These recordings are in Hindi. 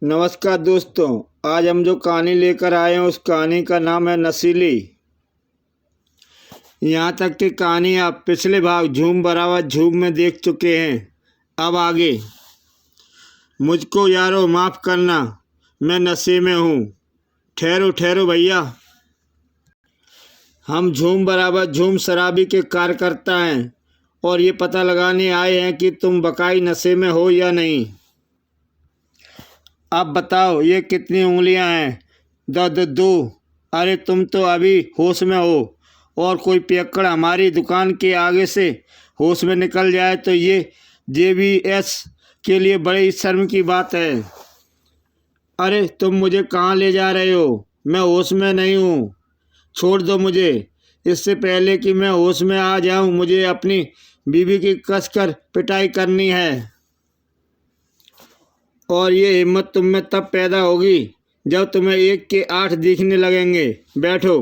नमस्कार दोस्तों। आज हम जो कहानी लेकर आए हैं उस कहानी का नाम है नशीली। यहाँ तक की कहानी आप पिछले भाग झूम बराबर झूम में देख चुके हैं। अब आगे। मुझको यारो माफ़ करना, मैं नशे में हूँ। ठहरो ठहरो भैया, हम झूम बराबर झूम शराबी के कार्यकर्ता हैं और ये पता लगाने आए हैं कि तुम बकाई नशे में हो या नहीं। अब बताओ ये कितनी उंगलियां हैं? दो। अरे तुम तो अभी होश में हो और कोई पियक्कड़ हमारी दुकान के आगे से होश में निकल जाए तो ये JBS के लिए बड़ी शर्म की बात है। अरे तुम मुझे कहाँ ले जा रहे हो? मैं होश में नहीं हूँ, छोड़ दो मुझे। इससे पहले कि मैं होश में आ जाऊँ मुझे अपनी बीवी की कसकर पिटाई करनी है। और ये हिम्मत तुम में तब पैदा होगी जब तुम्हें 1 के 8 दिखने लगेंगे। बैठो।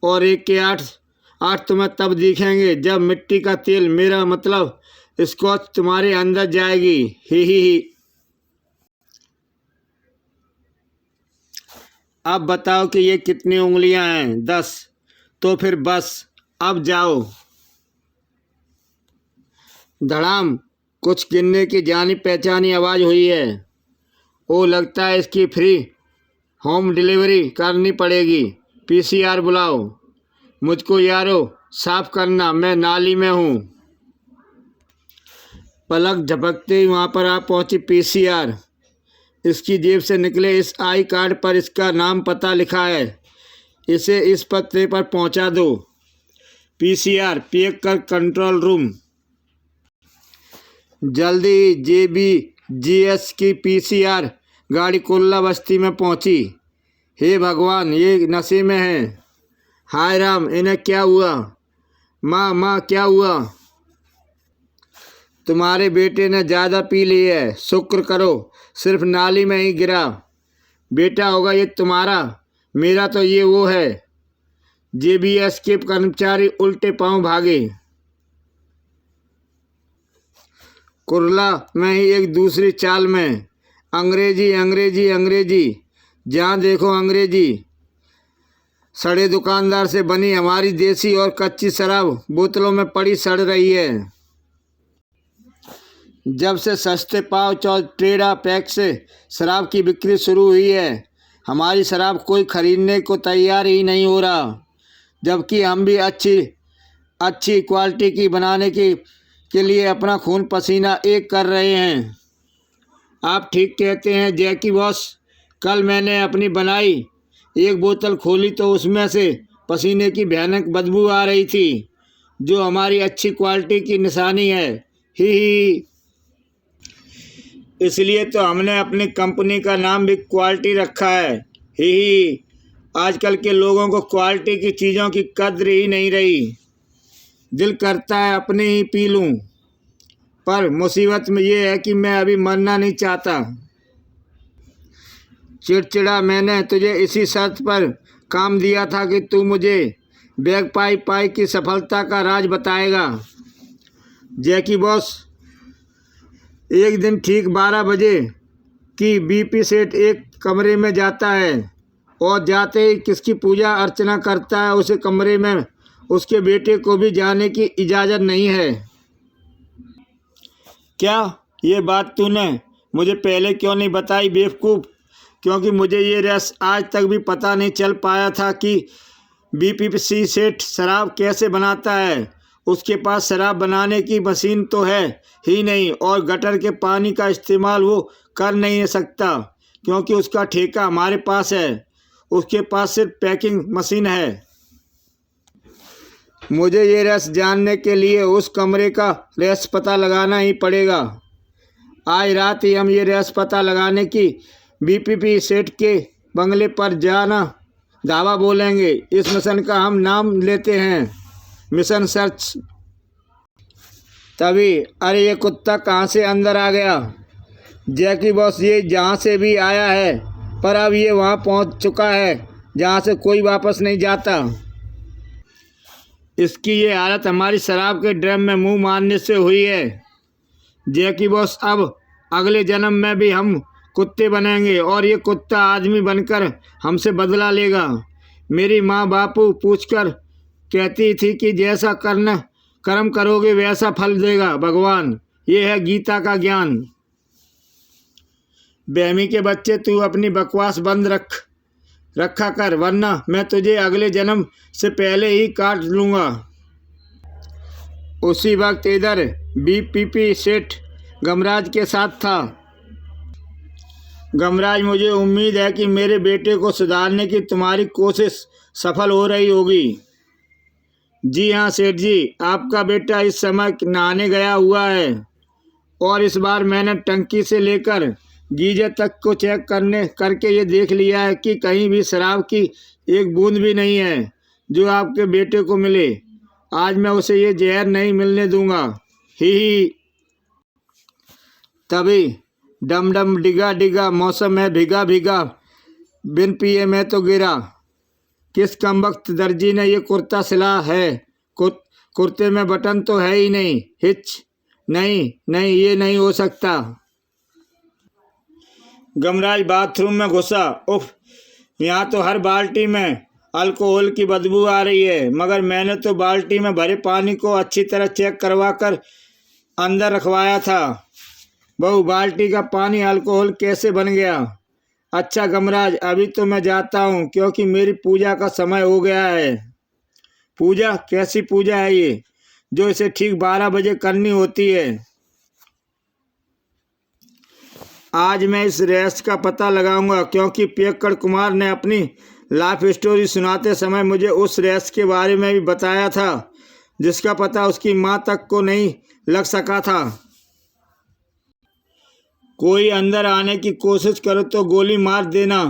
और 1 के 8 तुम्हें तब दिखेंगे जब मिट्टी का तेल, मेरा मतलब स्कॉच, तुम्हारे अंदर जाएगी। ही। अब बताओ कि ये कितनी उंगलियां हैं? 10। तो फिर बस, अब जाओ। धड़ाम, कुछ गिनने की जानी पहचानी आवाज़ हुई है। ओ, लगता है इसकी फ्री होम डिलीवरी करनी पड़ेगी। PCR बुलाओ। मुझको यारो साफ करना, मैं नाली में हूँ। पलक झपकते ही वहाँ पर आ पहुँची PCR। इसकी जेब से निकले इस आई कार्ड पर इसका नाम पता लिखा है। इसे इस पते पर पहुँचा दो। PCR पैक कर कंट्रोल रूम। जल्दी JBGS की PCR गाड़ी कुल्ला बस्ती में पहुंची। हे भगवान, ये नशे में हैं। हाय राम, इन्हें क्या हुआ? माँ क्या हुआ? तुम्हारे बेटे ने ज़्यादा पी ली है, शुक्र करो सिर्फ नाली में ही गिरा। बेटा होगा ये तुम्हारा, मेरा तो ये वो है। JBS के कर्मचारी उल्टे पांव भागे। कुर्ला में ही एक दूसरी चाल में अंग्रेजी, जहाँ देखो अंग्रेजी। सड़े दुकानदार से बनी हमारी देसी और कच्ची शराब बोतलों में पड़ी सड़ रही है। जब से सस्ते पाउच और ट्रेडा पैक से शराब की बिक्री शुरू हुई है, हमारी शराब कोई खरीदने को तैयार ही नहीं हो रहा, जबकि हम भी अच्छी क्वालिटी की बनाने के लिए अपना खून पसीना एक कर रहे हैं। आप ठीक कहते हैं जैकी बॉस। कल मैंने अपनी बनाई एक बोतल खोली तो उसमें से पसीने की भयानक बदबू आ रही थी, जो हमारी अच्छी क्वालिटी की निशानी है। ही। इसलिए तो हमने अपनी कंपनी का नाम भी क्वालिटी रखा है। ही। आजकल के लोगों को क्वालिटी की चीज़ों की कद्र ही नहीं रही। दिल करता है अपने ही पी लूँ, पर मुसीबत में ये है कि मैं अभी मरना नहीं चाहता। चिड़चिड़ा मैंने तुझे इसी शर्त पर काम दिया था कि तू मुझे बैग पाई की सफलता का राज बताएगा। जैकी बॉस, एक दिन ठीक 12 बजे की BP सेठ एक कमरे में जाता है और जाते ही किसकी पूजा अर्चना करता है, उस कमरे में उसके बेटे को भी जाने की इजाज़त नहीं है। क्या ये बात तूने मुझे पहले क्यों नहीं बताई बेवकूफ़? क्योंकि मुझे ये रहस्य आज तक भी पता नहीं चल पाया था कि BP सेठ शराब कैसे बनाता है। उसके पास शराब बनाने की मशीन तो है ही नहीं और गटर के पानी का इस्तेमाल वो कर नहीं सकता, क्योंकि उसका ठेका हमारे पास है। उसके पास सिर्फ पैकिंग मशीन है। मुझे ये रहस्य जानने के लिए उस कमरे का रहस्य पता लगाना ही पड़ेगा। आज रात ही हम ये रहस्य पता लगाने की BP सेठ के बंगले पर जाना दावा बोलेंगे। इस मिशन का हम नाम लेते हैं मिशन सर्च। तभी अरे ये कुत्ता कहाँ से अंदर आ गया? जैकी बॉस, ये जहाँ से भी आया है, पर अब ये वहाँ पहुँच चुका है जहाँ से कोई वापस नहीं जाता। इसकी ये हालत हमारी शराब के ड्रम में मुंह मारने से हुई है। जैकी बॉस, अब अगले जन्म में भी हम कुत्ते बनेंगे और ये कुत्ता आदमी बनकर हमसे बदला लेगा। मेरी माँ बापू पूछकर कहती थी कि जैसा कर्म करोगे वैसा फल देगा भगवान। ये है गीता का ज्ञान। बहमी के बच्चे, तू अपनी बकवास बंद रखा कर, वरना मैं तुझे अगले जन्म से पहले ही काट लूँगा। उसी वक्त इधर बीपीपी सेठ गमराज के साथ था। गमराज, मुझे उम्मीद है कि मेरे बेटे को सुधारने की तुम्हारी कोशिश सफल हो रही होगी। जी हाँ सेठ जी, आपका बेटा इस समय नहाने गया हुआ है और इस बार मैंने टंकी से लेकर गीजर तक को चेक करके ये देख लिया है कि कहीं भी शराब की एक बूंद भी नहीं है जो आपके बेटे को मिले। आज मैं उसे ये जहर नहीं मिलने दूंगा। ही। तभी डम डम डिगा डिगा, मौसम में भीगा भीगा, बिन पिए मैं तो गिरा। किस कमबख्त दर्जी ने ये कुर्ता सिला है, कुर्ते में बटन तो है ही नहीं। हिच, नहीं नहीं, ये नहीं हो सकता। गमराज बाथरूम में घुसा। उफ, यहाँ तो हर बाल्टी में अल्कोहल की बदबू आ रही है, मगर मैंने तो बाल्टी में भरे पानी को अच्छी तरह चेक करवा कर अंदर रखवाया था। बहू, बाल्टी का पानी अल्कोहल कैसे बन गया? अच्छा गमराज, अभी तो मैं जाता हूँ क्योंकि मेरी पूजा का समय हो गया है। पूजा? कैसी पूजा है ये जो इसे ठीक 12 बजे करनी होती है? आज मैं इस रहस्य का पता लगाऊंगा क्योंकि पियक्कड़ कुमार ने अपनी लाइफ स्टोरी सुनाते समय मुझे उस रहस्य के बारे में भी बताया था जिसका पता उसकी माँ तक को नहीं लग सका था। कोई अंदर आने की कोशिश करो तो गोली मार देना।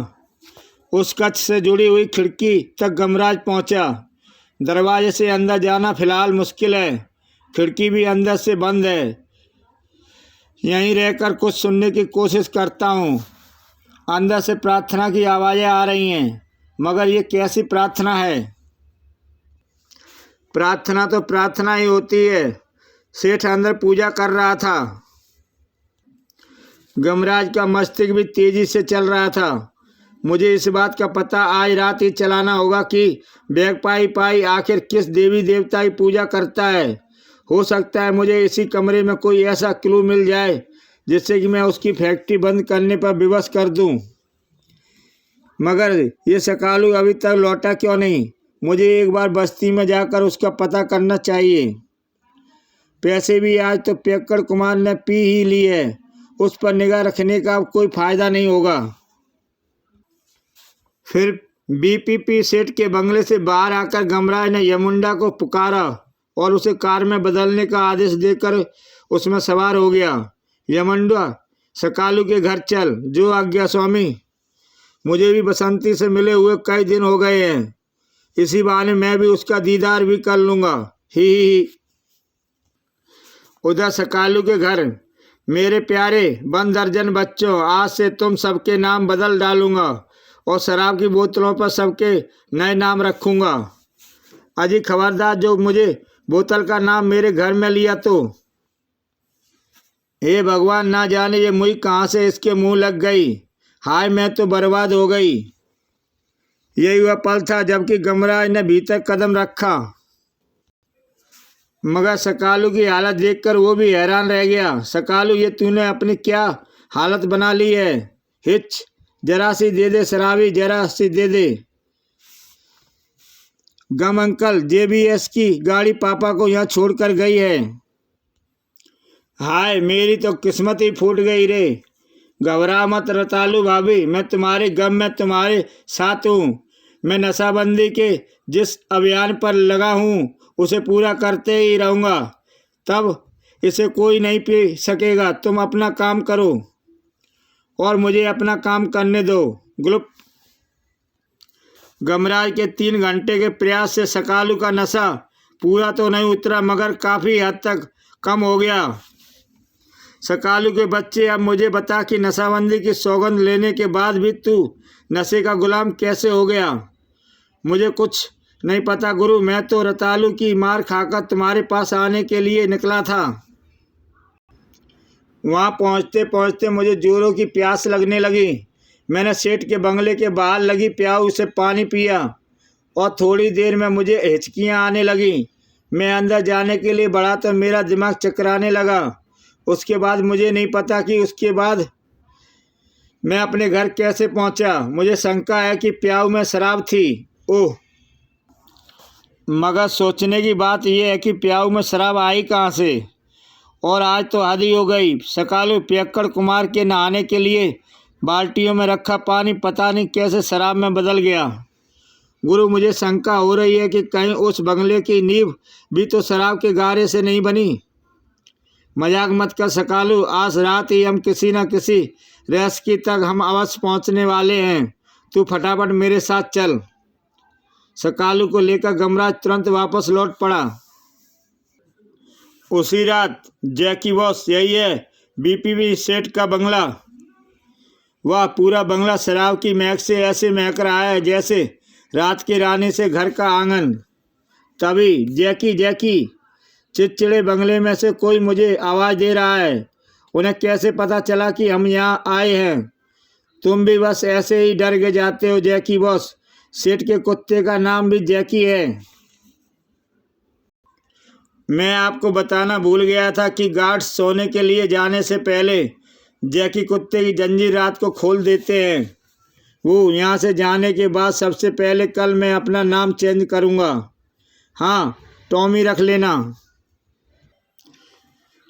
उस कक्ष से जुड़ी हुई खिड़की तक गमराज पहुंचा। दरवाजे से अंदर जाना फिलहाल मुश्किल है, खिड़की भी अंदर से बंद है। यहीं रहकर कुछ सुनने की कोशिश करता हूँ। अंदर से प्रार्थना की आवाज़ें आ रही हैं, मगर ये कैसी प्रार्थना है? प्रार्थना तो प्रार्थना ही होती है। सेठ अंदर पूजा कर रहा था। गमराज का मस्तिष्क भी तेजी से चल रहा था। मुझे इस बात का पता आज रात ही चलाना होगा कि बैगपाई आखिर किस देवी देवता की पूजा करता है। हो सकता है मुझे इसी कमरे में कोई ऐसा क्लू मिल जाए जिससे कि मैं उसकी फैक्ट्री बंद करने पर विवश कर दूं। मगर ये सकालू अभी तक लौटा क्यों नहीं? मुझे एक बार बस्ती में जाकर उसका पता करना चाहिए। पैसे भी आज तो पियक्कड़ कुमार ने पी ही ली है, उस पर निगाह रखने का अब कोई फायदा नहीं होगा। फिर बीपीपी सेठ के बंगले से बाहर आकर गमराज ने यमुंडा को पुकारा और उसे कार में बदलने का आदेश देकर उसमें सवार हो गया। यमुंडा, सकालू के घर चल। जो आज्ञा स्वामी। मुझे भी बसंती से मिले हुए कई दिन हो गए हैं, इसी बहाने मैं भी उसका दीदार भी कर लूँगा। ही। उधर सकालू के घर। मेरे प्यारे 1 दर्जन बच्चों, आज से तुम सबके नाम बदल डालूंगा और शराब की बोतलों पर सबके नए नाम रखूँगा। अजी खबरदार, जो मुझे बोतल का नाम मेरे घर में लिया तो। हे भगवान, ना जाने ये मुई कहाँ से इसके मुंह लग गई। हाय, मैं तो बर्बाद हो गई। यही वह पल था जबकि गमराज ने भीतर कदम रखा, मगर सकालू की हालत देखकर वो भी हैरान रह गया। सकालू, ये तूने अपनी क्या हालत बना ली है? हिच, जरा सी दे दे शराबी, जरा सी दे दे। गम अंकल, जेबीएस की गाड़ी पापा को यहाँ छोड़कर गई है। हाय, मेरी तो किस्मत ही फूट गई रे। घबरा मत रतालू भाभी, मैं तुम्हारे गम में तुम्हारे साथ हूँ। मैं नशाबंदी के जिस अभियान पर लगा हूँ उसे पूरा करते ही रहूँगा, तब इसे कोई नहीं पी सकेगा। तुम अपना काम करो और मुझे अपना काम करने दो। ग्लुप। गमराज के 3 घंटे के प्रयास से सकालू का नशा पूरा तो नहीं उतरा, मगर काफ़ी हद तक कम हो गया। सकालू के बच्चे, अब मुझे बता कि नशाबंदी की सौगंध लेने के बाद भी तू नशे का गुलाम कैसे हो गया? मुझे कुछ नहीं पता गुरु, मैं तो रतालू की मार खाकर तुम्हारे पास आने के लिए निकला था। वहाँ पहुँचते पहुँचते मुझे जोरों की प्यास लगने लगी। मैंने सेठ के बंगले के बाहर लगी प्याऊ से पानी पिया और थोड़ी देर में मुझे हिचकियाँ आने लगी। मैं अंदर जाने के लिए बढ़ा तो मेरा दिमाग चकराने लगा। उसके बाद मुझे नहीं पता कि उसके बाद मैं अपने घर कैसे पहुंचा। मुझे शंका है कि प्याऊ में शराब थी। ओह, मगर सोचने की बात यह है कि प्याऊ में शराब आई कहाँ से। और आज तो हद ही हो गई। सकालू पियक्कड़ कुमार के नहाने के लिए बाल्टियों में रखा पानी पता नहीं कैसे शराब में बदल गया। गुरु, मुझे शंका हो रही है कि कहीं उस बंगले की नींव भी तो शराब के गारे से नहीं बनी। मजाक मत कर सकालू, आज रात ही हम किसी न किसी रेस्क्यू तक हम अवश्य पहुंचने वाले हैं। तू फटाफट मेरे साथ चल। सकालू को लेकर गमराज तुरंत वापस लौट पड़ा। उसी रात जैकी बॉस, यही है बीपीवी सेठ का बंगला। वह पूरा बंगला शराब की महक से ऐसे महक रहा है जैसे रात की रानी से घर का आंगन। तभी जैकी जैकी चिड़चिड़े बंगले में से कोई मुझे आवाज़ दे रहा है। उन्हें कैसे पता चला कि हम यहाँ आए हैं? तुम भी बस ऐसे ही डर के जाते हो जैकी बॉस। सेठ के कुत्ते का नाम भी जैकी है। मैं आपको बताना भूल गया था कि गार्ड्स सोने के लिए जाने से पहले जैकी कुत्ते की जंजीर रात को खोल देते हैं। वो यहाँ से जाने के बाद सबसे पहले कल मैं अपना नाम चेंज करूँगा। हाँ, टॉमी रख लेना।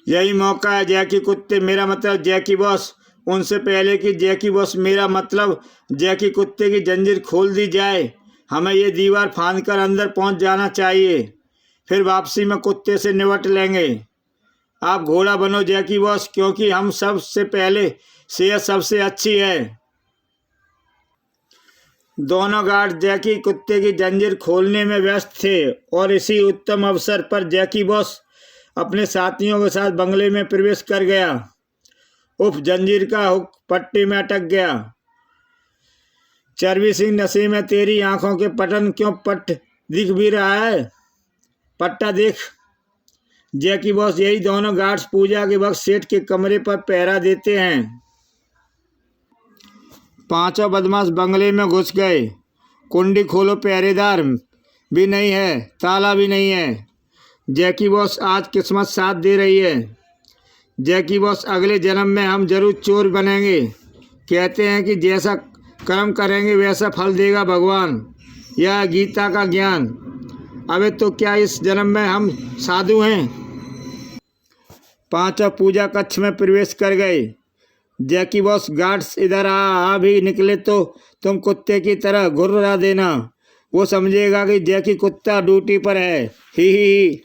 यही मौका है जैकी कुत्ते, मेरा मतलब जैकी बॉस। उनसे पहले कि जैकी बॉस, मेरा मतलब जैकी कुत्ते की जंजीर खोल दी जाए, हमें ये दीवार फांदकर अंदर पहुंच जाना चाहिए। फिर वापसी में कुत्ते से निपट लेंगे। आप घोड़ा बनो जैकी बॉस, क्योंकि हम सबसे पहले सेहत सबसे अच्छी है। दोनों गार्ड जैकी कुत्ते की जंजीर खोलने में व्यस्त थे और इसी उत्तम अवसर पर जैकी बॉस अपने साथियों के साथ बंगले में प्रवेश कर गया। उफ, जंजीर का हुक पट्टी में अटक गया। चर्बी सिंह, नशे में तेरी आंखों के पटन क्यों पट दिख भी रहा है? पट्टा देख। जैकी बॉस, यही दोनों गार्ड्स पूजा के वक्त सेठ के कमरे पर पहरा देते हैं। पांचों बदमाश बंगले में घुस गए। कुंडी खोलो, पहरेदार भी नहीं है, ताला भी नहीं है। जैकी बॉस, आज किस्मत साथ दे रही है। जैकी बॉस, अगले जन्म में हम जरूर चोर बनेंगे। कहते हैं कि जैसा कर्म करेंगे वैसा फल देगा भगवान। यह गीता का ज्ञान। अबे तो क्या इस जन्म में हम साधु हैं? पांचों पूजा कक्ष में प्रवेश कर गए। जैकी बॉस, गार्ड्स इधर आ भी निकले तो तुम कुत्ते की तरह घुर्रा देना। वो समझेगा कि जैकी कुत्ता ड्यूटी पर है। ही।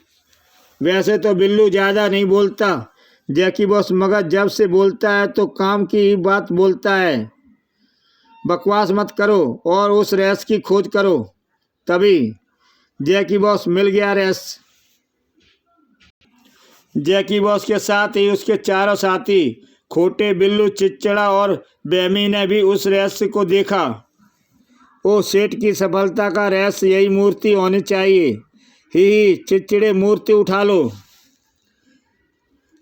वैसे तो बिल्लू ज़्यादा नहीं बोलता जैकी बॉस, मगर जब से बोलता है तो काम की ही बात बोलता है। बकवास मत करो और उस रेस की खोज करो। तभी जैकी बॉस मिल गया रेस। जैकी बॉस के साथ ही उसके चारों साथी खोटे, बिल्लू, चिचड़ा और बेमी ने भी उस रहस्य को देखा। ओ, सेठ की सफलता का रहस्य यही मूर्ति होनी चाहिए। ही, चिचड़े, मूर्ति उठा लो।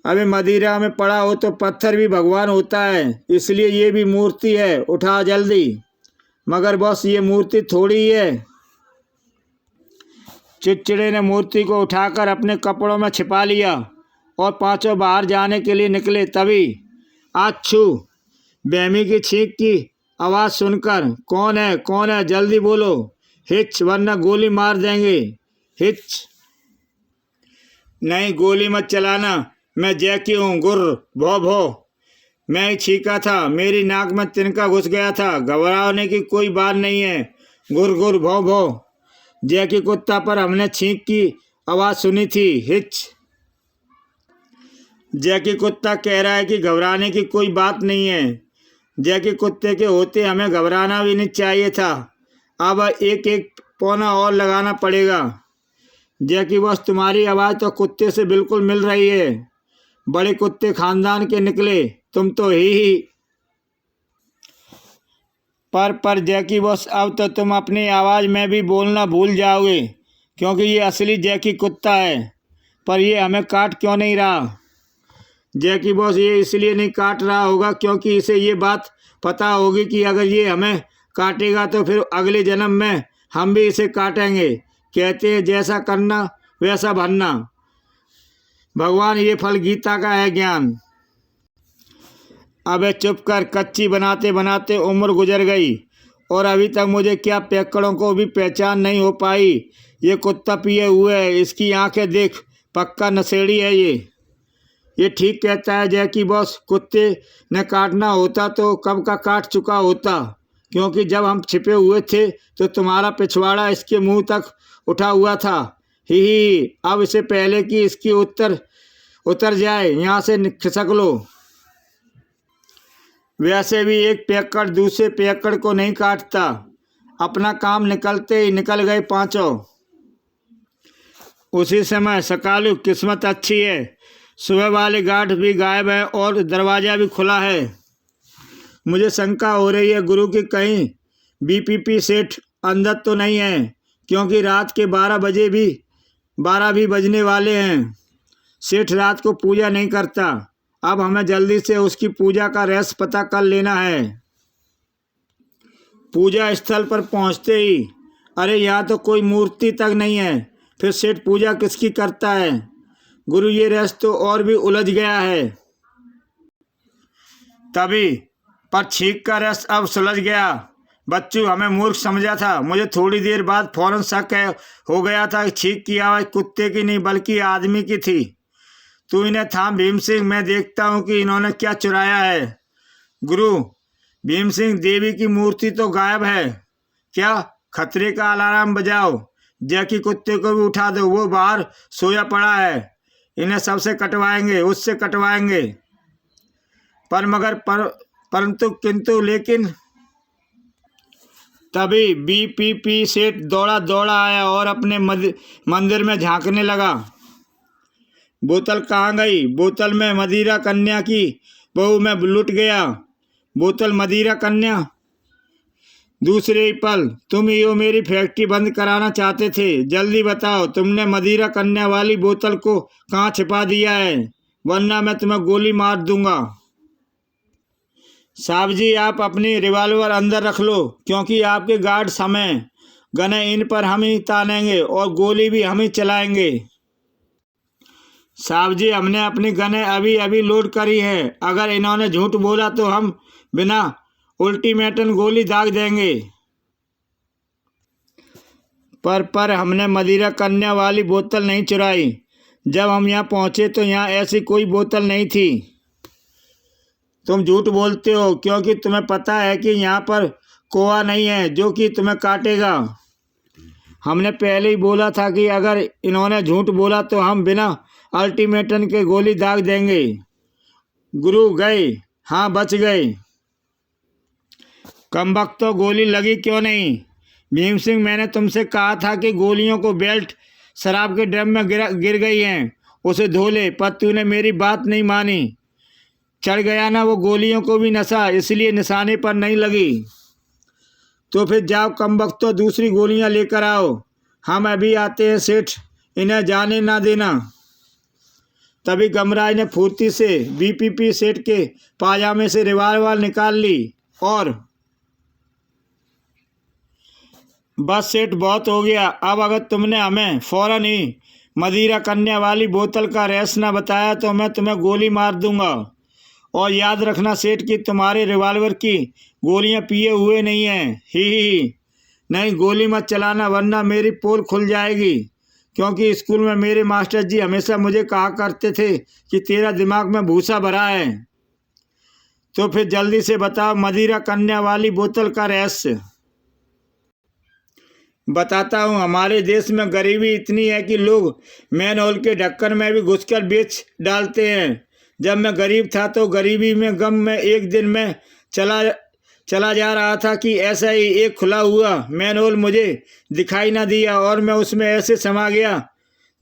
अबे मदिरा में पड़ा हो तो पत्थर भी भगवान होता है, इसलिए ये भी मूर्ति है, उठा जल्दी। मगर बॉस, ये मूर्ति थोड़ी ही है। चिचड़े ने मूर्ति को उठाकर अपने कपड़ों में छिपा लिया और पांचों बाहर जाने के लिए निकले। तभी आच्छू, बेमी की छींक की आवाज़ सुनकर, कौन है, जल्दी बोलो। हिच, वरना गोली मार देंगे। हिच। नहीं, गोली मत चलाना, मैं जैकी हूँ। गुर्र, भौ भौ। मैं ही छींका था, मेरी नाक में तिनका घुस गया था। घबराने की कोई बात नहीं है। गुर गुर, भौ भौ। जैकी कुत्ता पर हमने छींक की आवाज़ सुनी थी। हिच। जैकी कुत्ता कह रहा है कि घबराने की कोई बात नहीं है। जैकी कुत्ते के होते हमें घबराना भी नहीं चाहिए था। अब एक एक पौना और लगाना पड़ेगा। जैकी बॉस, तुम्हारी आवाज़ तो कुत्ते से बिल्कुल मिल रही है। बड़े कुत्ते खानदान के निकले तुम तो। ही। पर जैकी बॉस, अब तो तुम अपनी आवाज़ में भी बोलना भूल जाओगे, क्योंकि ये असली जैकी कुत्ता है। पर ये हमें काट क्यों नहीं रहा? जैकी बॉस ये इसलिए नहीं काट रहा होगा क्योंकि इसे ये बात पता होगी कि अगर ये हमें काटेगा तो फिर अगले जन्म में हम भी इसे काटेंगे। कहते हैं जैसा करना वैसा भरना। भगवान ये फल गीता का है ज्ञान। अबे चुप कर। कच्ची बनाते बनाते उम्र गुजर गई और अभी तक मुझे क्या पियक्कड़ों को भी पहचान नहीं हो पाई। ये कुत्ता पिए हुए है, इसकी आंखें देख, पक्का नशेड़ी है ये ठीक कहता है जैकी बॉस। कुत्ते ने काटना होता तो कब का काट चुका होता, क्योंकि जब हम छिपे हुए थे तो तुम्हारा पिछवाड़ा इसके मुंह तक उठा हुआ था। ही अब इससे पहले कि इसकी उतर जाए यहाँ से खिसक लो। वैसे भी एक पियक्कड़ दूसरे पियक्कड़ को नहीं काटता। अपना काम निकलते ही निकल गए पांचों। उसी समय सकालू किस्मत अच्छी है, सुबह वाले गार्ड भी गायब है और दरवाज़ा भी खुला है। मुझे शंका हो रही है गुरु की कहीं बीपीपी सेठ अंदर तो नहीं है, क्योंकि रात के 12 भी बजने वाले हैं। सेठ रात को पूजा नहीं करता। अब हमें जल्दी से उसकी पूजा का रहस्य पता कर लेना है। पूजा स्थल पर पहुंचते ही अरे यहाँ तो कोई मूर्ति तक नहीं है, फिर सेठ पूजा किसकी करता है? गुरु ये रहस्य तो और भी उलझ गया है। तभी पर छींक का रहस्य अब सुलझ गया। बच्चू हमें मूर्ख समझा था। मुझे थोड़ी देर बाद फौरन शक हो गया था कि छींक की आवाज़ कुत्ते की नहीं बल्कि आदमी की थी। तू इन्हें थाम भीम सिंह, मैं देखता हूँ कि इन्होंने क्या चुराया है। गुरु भीम सिंह, देवी की मूर्ति तो गायब है। क्या? खतरे का अलार्म बजाओ। जैकी कुत्ते को भी उठा दो, वो बाहर सोया पड़ा है। इन्हें सबसे कटवाएंगे, उससे कटवाएंगे। परंतु किंतु लेकिन तभी बीपीपी सेठ दौड़ा आया और अपने मंदिर में झांकने लगा। बोतल कहाँ गई? बोतल में मदिरा कन्या की बहू में लुट गया। बोतल मदिरा कन्या। दूसरे ही पल तुम यो मेरी फैक्ट्री बंद कराना चाहते थे। जल्दी बताओ तुमने मदिरा कन्या वाली बोतल को कहाँ छिपा दिया है, वरना मैं तुम्हें गोली मार दूंगा। साहब जी आप अपनी रिवॉल्वर अंदर रख लो, क्योंकि आपके गार्ड समय गने इन पर हम ही तानेंगे और गोली भी हम ही चलाएंगे। साहब जी हमने अपनी गने अभी लोड करी है। अगर इन्होंने झूठ बोला तो हम बिना अल्टीमेटम गोली दाग देंगे। पर हमने मदिरा कन्या वाली बोतल नहीं चुराई। जब हम यहाँ पहुँचे तो यहाँ ऐसी कोई बोतल नहीं थी। तुम झूठ बोलते हो, क्योंकि तुम्हें पता है कि यहाँ पर कोआ नहीं है जो कि तुम्हें काटेगा। हमने पहले ही बोला था कि अगर इन्होंने झूठ बोला तो हम बिना अल्टीमेटम के गोली दाग देंगे। गुरु गए? हाँ बच गए। कमबख्तो गोली लगी क्यों नहीं? भीम सिंह मैंने तुमसे कहा था कि गोलियों को बेल्ट शराब के ड्रम में गिर गई हैं, उसे धो ले, पर तूने मेरी बात नहीं मानी। चढ़ गया ना वो गोलियों को भी नशा, इसलिए निशाने पर नहीं लगी। तो फिर जाओ कमबख्तो दूसरी गोलियां लेकर आओ। हम अभी आते हैं सेठ, इन्हें जाने ना देना। तभी गमराज ने फुर्ती से बीपीपी सेठ के पाजामे से रिवॉल्वर निकाल ली और बस सेठ बहुत हो गया। अब अगर तुमने हमें फौरन ही मदिरा कन्या वाली बोतल का रहस्य न बताया तो मैं तुम्हें गोली मार दूंगा। और याद रखना सेठ कि तुम्हारे रिवॉल्वर की गोलियां पिए हुए नहीं हैं। ही नहीं, गोली मत चलाना वरना मेरी पोल खुल जाएगी। क्योंकि स्कूल में मेरे मास्टर जी हमेशा मुझे कहा करते थे कि तेरा दिमाग में भूसा भरा है। तो फिर जल्दी से बताओ मदिरा कन्या वाली बोतल का रहस्य। बताता हूँ। हमारे देश में गरीबी इतनी है कि लोग मैन होल के ढक्कन में भी घुसकर बेच डालते हैं। जब मैं गरीब था तो गरीबी में गम में एक दिन मैं चला जा रहा था कि ऐसा ही एक खुला हुआ मैन होल मुझे दिखाई ना दिया और मैं उसमें ऐसे समा गया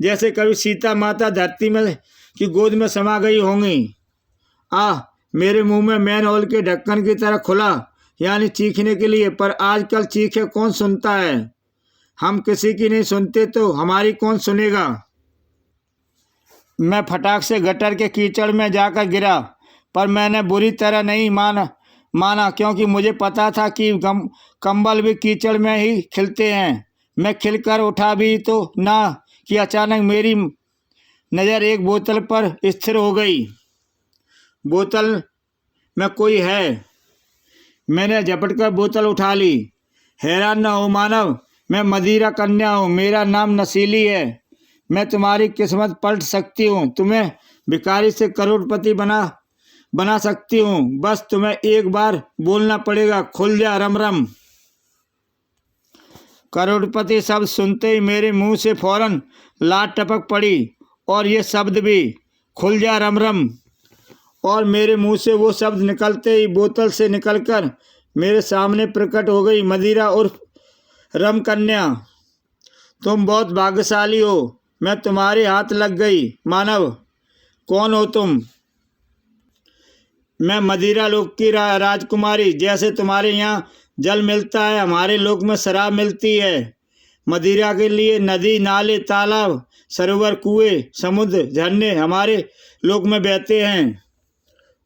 जैसे कभी सीता माता धरती में की गोद में समा गई होंगी। मेरे मुंह में मैन होल के ढक्कन की तरह खुला, यानी चीखने के लिए। पर आजकल चीखे कौन सुनता है? हम किसी की नहीं सुनते तो हमारी कौन सुनेगा? मैं फटाक से गटर के कीचड़ में जाकर गिरा, पर मैंने बुरी तरह नहीं माना क्योंकि मुझे पता था कि कंबल भी कीचड़ में ही खिलते हैं। मैं खिलकर उठा भी तो ना कि अचानक मेरी नज़र एक बोतल पर स्थिर हो गई। बोतल में कोई है। मैंने झपटकर बोतल उठा ली। हैरान न हो मानव, मैं मदिरा कन्या हूँ, मेरा नाम नसीली है। मैं तुम्हारी किस्मत पलट सकती हूँ, तुम्हें भिखारी से करोड़पति बना सकती हूँ। बस तुम्हें एक बार बोलना पड़ेगा, खुल जा रम रम। करोड़पति शब्द सुनते ही मेरे मुंह से फौरन लात टपक पड़ी और ये शब्द भी, खुल जा रम रम। और मेरे मुंह से वो शब्द निकलते ही बोतल से निकलकर मेरे सामने प्रकट हो गई मदिरा उर्फ रम कन्या। तुम बहुत भाग्यशाली हो, मैं तुम्हारे हाथ लग गई। मानव, कौन हो तुम? मैं मदिरा लोक की राजकुमारी। जैसे तुम्हारे यहाँ जल मिलता है, हमारे लोक में शराब मिलती है। मदिरा के लिए नदी, नाले, तालाब, सरोवर, कुएं, समुद्र, झरने हमारे लोक में बहते हैं।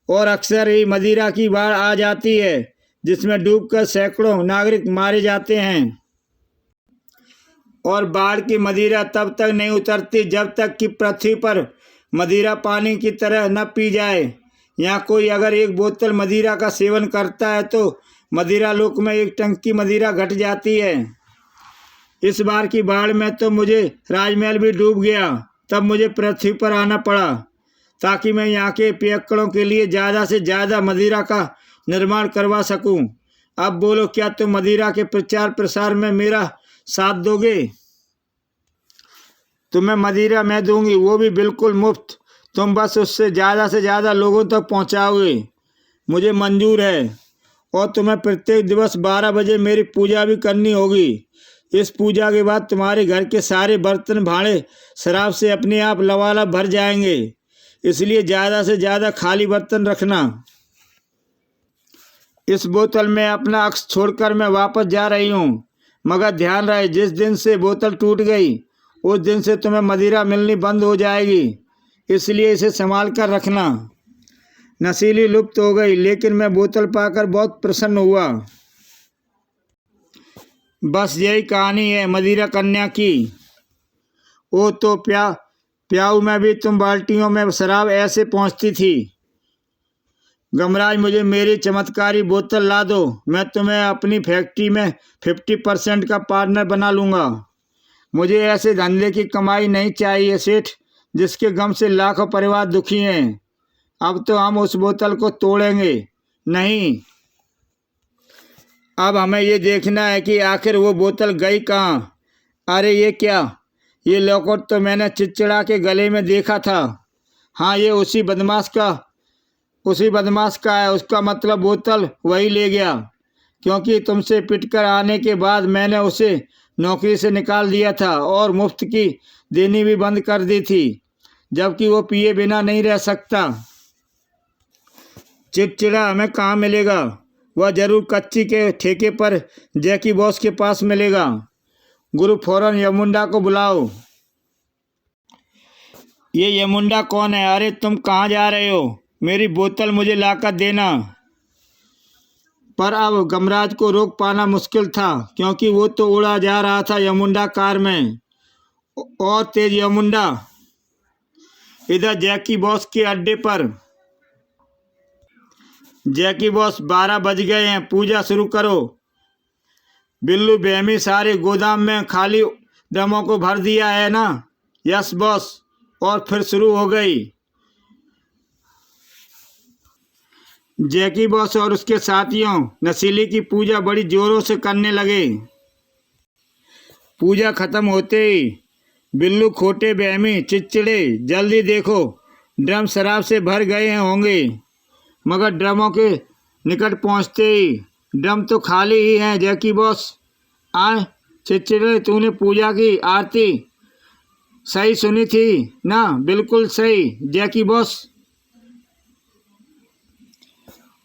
और अक्सर ही मदिरा की बाढ़ आ जाती है, जिसमें डूबकर सैकड़ों नागरिक मारे जाते हैं। और बाढ़ की मदिरा तब तक नहीं उतरती जब तक कि पृथ्वी पर मदिरा पानी की तरह न पी जाए। यहाँ कोई अगर एक बोतल मदिरा का सेवन करता है तो मदिरा लोक में एक टंकी मदिरा घट जाती है। इस बार की बाढ़ में तो मुझे राजमहल भी डूब गया। तब मुझे पृथ्वी पर आना पड़ा ताकि मैं यहाँ के पियक्कड़ों के लिए ज़्यादा से ज़्यादा मदिरा का निर्माण करवा सकूं। अब बोलो, क्या तुम मदिरा के प्रचार प्रसार में मेरा साथ दोगे? तुम्हें मदिरा मैं दूंगी, वो भी बिल्कुल मुफ्त। तुम बस उससे ज़्यादा लोगों तक पहुँचाओगे, मुझे मंजूर है। और तुम्हें प्रत्येक दिवस 12 बजे मेरी पूजा भी करनी होगी। इस पूजा के बाद तुम्हारे घर के सारे बर्तन भांडे शराब से अपने आप लबालब भर जाएंगे, इसलिए ज़्यादा से ज़्यादा खाली बर्तन रखना। इस बोतल में अपना अक्स छोड़कर मैं वापस जा रही हूँ, मगर ध्यान रहे, जिस दिन से बोतल टूट गई उस दिन से तुम्हें मदिरा मिलनी बंद हो जाएगी, इसलिए इसे संभाल कर रखना। नसीली लुप्त हो गई, लेकिन मैं बोतल पाकर बहुत प्रसन्न हुआ। बस यही कहानी है मदिरा कन्या की। ओ तो प्याऊ में भी तुम बाल्टियों में शराब ऐसे पहुँचती थी। गमराज, मुझे मेरी चमत्कारी बोतल ला दो, मैं तुम्हें अपनी फैक्ट्री में 50% का पार्टनर बना लूँगा। मुझे ऐसे धंधे की कमाई नहीं चाहिए सेठ, जिसके गम से लाखों परिवार दुखी हैं। अब तो हम उस बोतल को तोड़ेंगे नहीं। अब हमें ये देखना है कि आखिर वो बोतल गई कहाँ। अरे ये क्या, ये लॉकेट तो मैंने चिड़चिड़ा के गले में देखा था। हाँ, ये उसी बदमाश का है। उसका मतलब बोतल वही ले गया, क्योंकि तुमसे पिटकर आने के बाद मैंने उसे नौकरी से निकाल दिया था और मुफ्त की देनी भी बंद कर दी थी, जबकि वो पिए बिना नहीं रह सकता। चिड़चिड़ा हमें कहाँ मिलेगा? वह जरूर कच्ची के ठेके पर जैकी बॉस के पास मिलेगा। गुरु, फौरन यमुंडा को बुलाओ। ये यमुंडा कौन है? अरे तुम कहाँ जा रहे हो? मेरी बोतल मुझे लाकर देना। पर अब गमराज को रोक पाना मुश्किल था, क्योंकि वो तो उड़ा जा रहा था यमुंडा कार में। और तेज यमुंडा, इधर जैकी बॉस के अड्डे पर। जैकी बॉस, 12 बज गए हैं, पूजा शुरू करो। बिल्लू बेहमी, सारे गोदाम में खाली ड्रमों को भर दिया है ना? Yes boss. और फिर शुरू हो गई। जैकी बॉस और उसके साथियों नसीली की पूजा बड़ी जोरों से करने लगे। पूजा खत्म होते ही बिल्लू, खोटे, बेहमी, चिड़चिड़े, जल्दी देखो, ड्रम शराब से भर गए होंगे। मगर ड्रमों के निकट पहुंचते ही, ड्रम तो खाली ही हैं जैकी बॉस। आए चिड़चिड़े, तूने पूजा की आरती सही सुनी थी ना? बिल्कुल सही जैकी बॉस।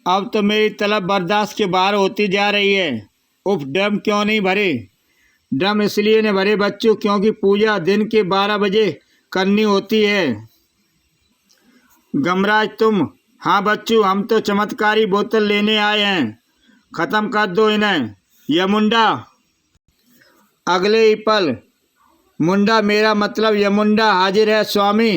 अब तो मेरी तलब बर्दाश्त के बाहर होती जा रही है। उफ, ड्रम क्यों नहीं भरे? ड्रम इसलिए नहीं भरे बच्चों, क्योंकि पूजा दिन के 12 बजे करनी होती है। गमराज तुम? हाँ बच्चू, हम तो चमत्कारी बोतल लेने आए हैं, ख़त्म कर दो इन्हें। यमुंडा। अगले ही पल, मुंडा मेरा मतलब यमुंडा हाजिर है स्वामी।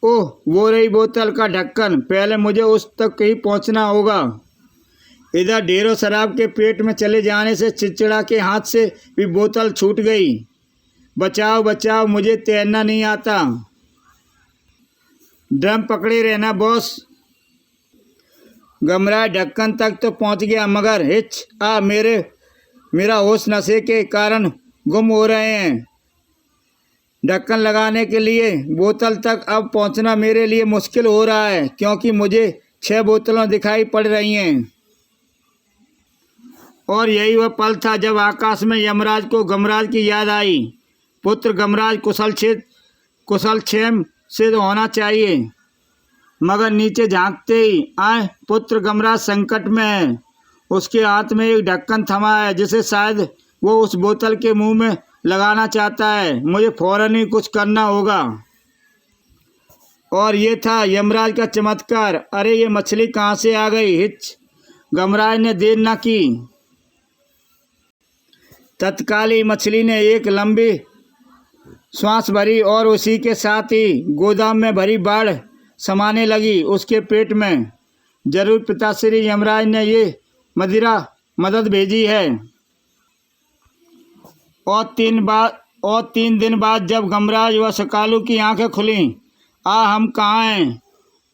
ओह, वो रही बोतल का ढक्कन। पहले मुझे उस तक ही पहुंचना होगा। इधर ढेरों शराब के पेट में चले जाने से चिड़चिड़ा के हाथ से भी बोतल छूट गई। बचाओ बचाओ, मुझे तैरना नहीं आता। ड्रम पकड़े रहना बॉस। गमराज ढक्कन तक तो पहुंच गया, मगर मेरा होश नशे के कारण गुम हो रहे हैं। ढक्कन लगाने के लिए बोतल तक अब पहुंचना मेरे लिए मुश्किल हो रहा है, क्योंकि मुझे 6 बोतलें दिखाई पड़ रही हैं। और यही वह पल था जब आकाश में यमराज को गमराज की याद आई। पुत्र गमराज कुशल क्षेम से होना चाहिए, मगर नीचे झांकते ही आए पुत्र गमराज संकट में है। उसके हाथ में एक ढक्कन थमा है, जिसे शायद वो उस बोतल के मुंह में लगाना चाहता है। मुझे फौरन ही कुछ करना होगा। और ये था यमराज का चमत्कार। अरे ये मछली कहाँ से आ गई? हिच। गमराज ने देर न की। तत्काल ही मछली ने एक लंबी श्वास भरी और उसी के साथ ही गोदाम में भरी बाढ़ समाने लगी उसके पेट में। जरूर पिताश्री यमराज ने ये मदद भेजी है। और 3 दिन बाद जब गमराज व सकालू की आंखें खुलीं, हम कहाँ हैं?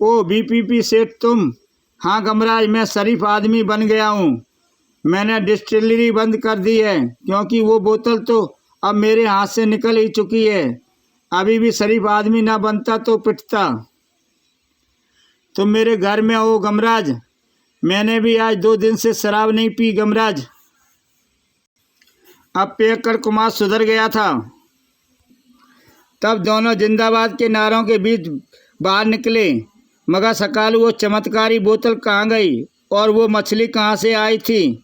ओ बीपीपी सेठ तुम? हाँ गमराज, मैं शरीफ आदमी बन गया हूँ। मैंने डिस्टिलरी बंद कर दी है, क्योंकि वो बोतल तो अब मेरे हाथ से निकल ही चुकी है। अभी भी शरीफ आदमी ना बनता तो पिटता। तुम मेरे घर में हो गमराज? मैंने भी आज 2 दिन से शराब नहीं पी गमराज। अब पेयकर कुमार सुधर गया था। तब दोनों जिंदाबाद के नारों के बीच बाहर निकले। मगर सकालू, वो चमत्कारी बोतल कहाँ गई? और वो मछली कहाँ से आई थी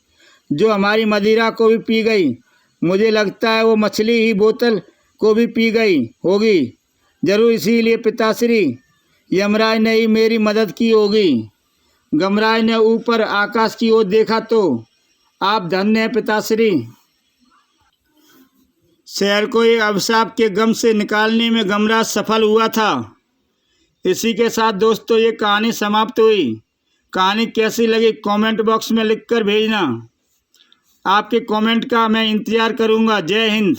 जो हमारी मदिरा को भी पी गई? मुझे लगता है वो मछली ही बोतल को भी पी गई होगी। जरूर इसीलिए पिताश्री यमराज ने ही मेरी मदद की होगी। गमराज ने ऊपर आकाश की ओर देखा तो आप धन्य हैं पिताश्री। शहर को एक अभिशाप के गम से निकालने में गमराज सफल हुआ था। इसी के साथ दोस्तों ये कहानी समाप्त हुई। कहानी कैसी लगी कमेंट बॉक्स में लिखकर भेजना। आपके कमेंट का मैं इंतज़ार करूंगा। जय हिंद।